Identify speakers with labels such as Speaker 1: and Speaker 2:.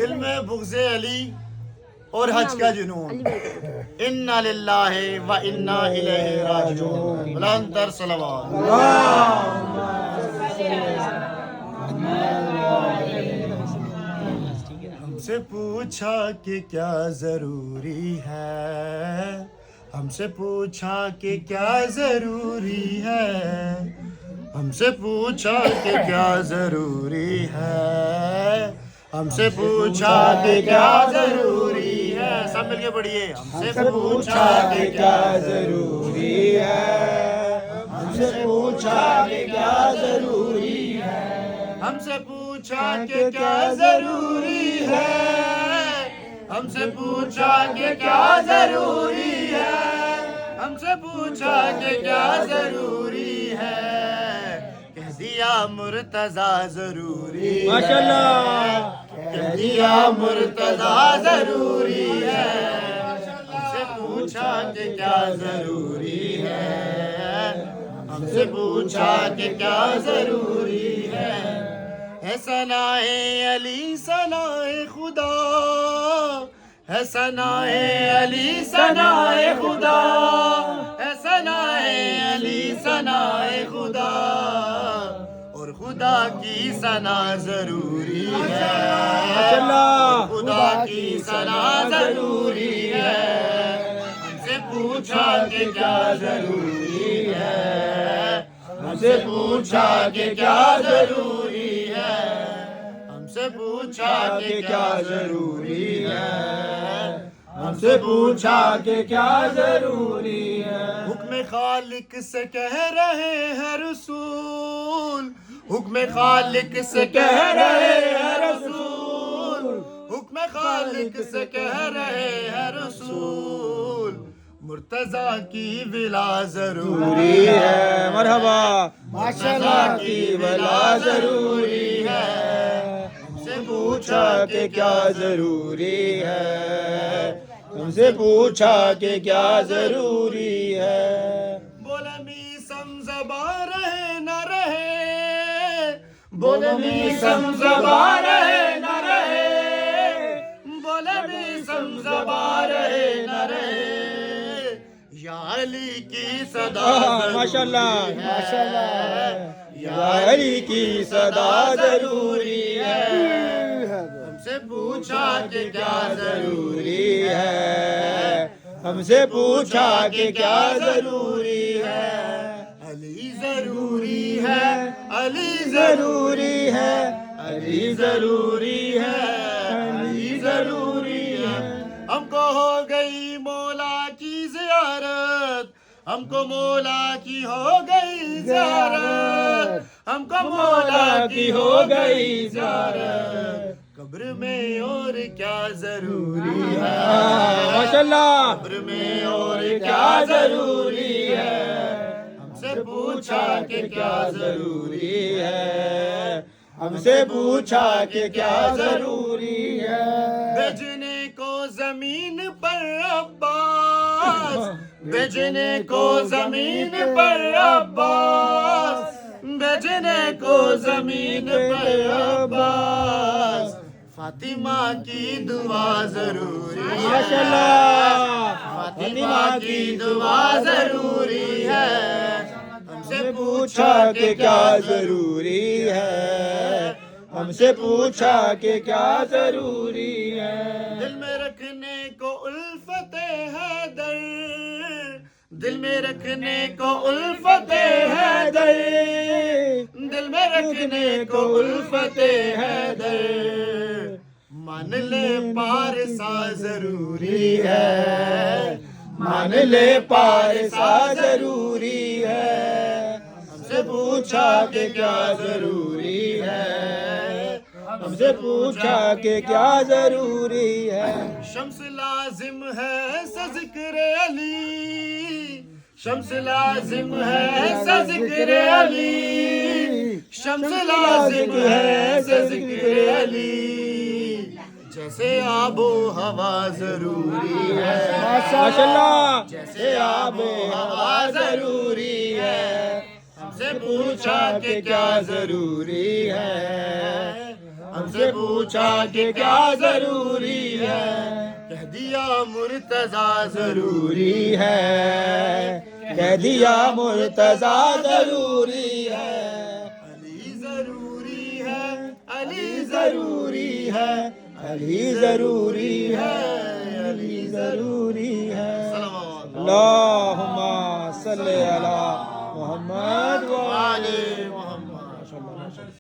Speaker 1: دل میں بغض علی اور حج کا جنون. انا للہ و انا الیہ راجعون. بلند تر صلوات. ہم سے پوچھا کہ کیا ضروری ہے, ہم سے پوچھا کہ کیا ضروری ہے, ہم سے پوچھا کہ کیا ضروری ہے, ہم سے پوچھا کہ کیا ضروری ہے. سب مل کے پڑھیے. ہم سے پوچھا کہ کیا ضروری ہے, ہم سے پوچھا کہ کیا ضروری ہے, ہم سے پوچھا کہ کیا ضروری ہے, ہم سے پوچھا کہ کیا ضروری ہے, ہم سے پوچھا کہ کیا ضروری ہے. کہہ دیا مرتضیٰ ضروری ہے,
Speaker 2: ماشاءاللہ.
Speaker 1: کہہ دیا مرتضیٰ ضروری ہے. ہم سے پوچھا کہ کیا ضروری ہے, ہم سے پوچھا کہ کیا ضروری ہے. ہے ثنائے علی ثنائے خدا, ہے ثنائے علی ثنائے خدا, ہے ثنائے علی ثنائے خدا, اور خدا کی ثنا ضروری ہے, خدا کی ثنا ضروری ہے. ہم سے پوچھا کہ کیا ضروری ہے, ہم سے پوچھا کہ کیا ضروری ہے, ہم سے پوچھا کہ کیا ضروری ہے, ہم سے پوچھا کہ کیا ضروری ہے. حکم خالق سے کہہ رہے ہیں رسول, حکم خالق سے کہہ رہے ہیں رسول, حکم خالق سے کہہ رہے ہیں رسول. مرتضیٰ کی ولا ضروری ہے,
Speaker 2: مرحبا.
Speaker 1: مرتضیٰ کی ولا ضروری ہے. ہم سے پوچھا کہ کیا ضروری ہے, ہم سے پوچھا کہ کیا ضروری ہے. بولے میسم زباں رہے نہ رہے, بولے میسم زباں رہے نہ رہے, بولے میسم زباں رہے نہ رہے. یا علی کی صدا
Speaker 2: ماشاءاللہ,
Speaker 1: ماشاءاللہ, یا علی کی صدا ضروری ہے. ہم سے پوچھا کہ کیا ضروری ہے, ہم سے پوچھا کہ کیا ضروری ہے. علی ضروری ہے, علی ضروری ہے, علی ضروری ہے, علی ضروری ہے. ہم کو ہو گئی مولا کی زیارت, ہم کو مولا کی ہو گئی زیارت, ہم کو مولا کی ہو گئی زیارت. قبر میں اور کیا ضروری ہے,
Speaker 2: ماشاءاللہ.
Speaker 1: قبر میں اور کیا ضروری ہے. ہم سے پوچھا کہ کیا ضروری ہے, ہم سے پوچھا کہ کیا ضروری ہے. بھیجنے کو زمین پر عباس, بھیجنے کو زمین پر عباس, بھیجنے کو زمین پر عباس. فاطمہ کی دعا ضروری ہے, فاطمہ کی دعا ضروری ہے. ہم سے پوچھا کہ کیا ضروری ہے, ہم سے پوچھا کہ کیا ضروری ہے. دل میں رکھنے کو الفت حیدر, دل میں رکھنے کو الفت حیدر, دل میں رکھنے کو الفت حیدر. مان لے پارسا ضروری ہے, مان لے پارسا ضروری ہے. ہم سے پوچھا کہ کیا ضروری ہے, ہم سے پوچھا کہ کیا ضروری ہے. شمس لازم ہے سے ذکر علی, شمس لازم ہے سے ذکر علی, شمس لازم ہے سے ذکر علی. جیسے آب و ہوا ضروری ہے,
Speaker 2: ماشاءاللہ.
Speaker 1: جیسے آب و ہوا ضروری ہے. ہم سے پوچھا کہ کیا ضروری ہے, ہم سے پوچھا کہ کیا ضروری ہے کہہ دیا مرتضی ضروری
Speaker 2: ہے کہہ دیا مرتضی ضروری ہے
Speaker 1: علی ضروری ہے علی
Speaker 2: ضروری ہے علی ضروری ہے علی ضروری ہے اللہم صلی علی محمد و
Speaker 1: علی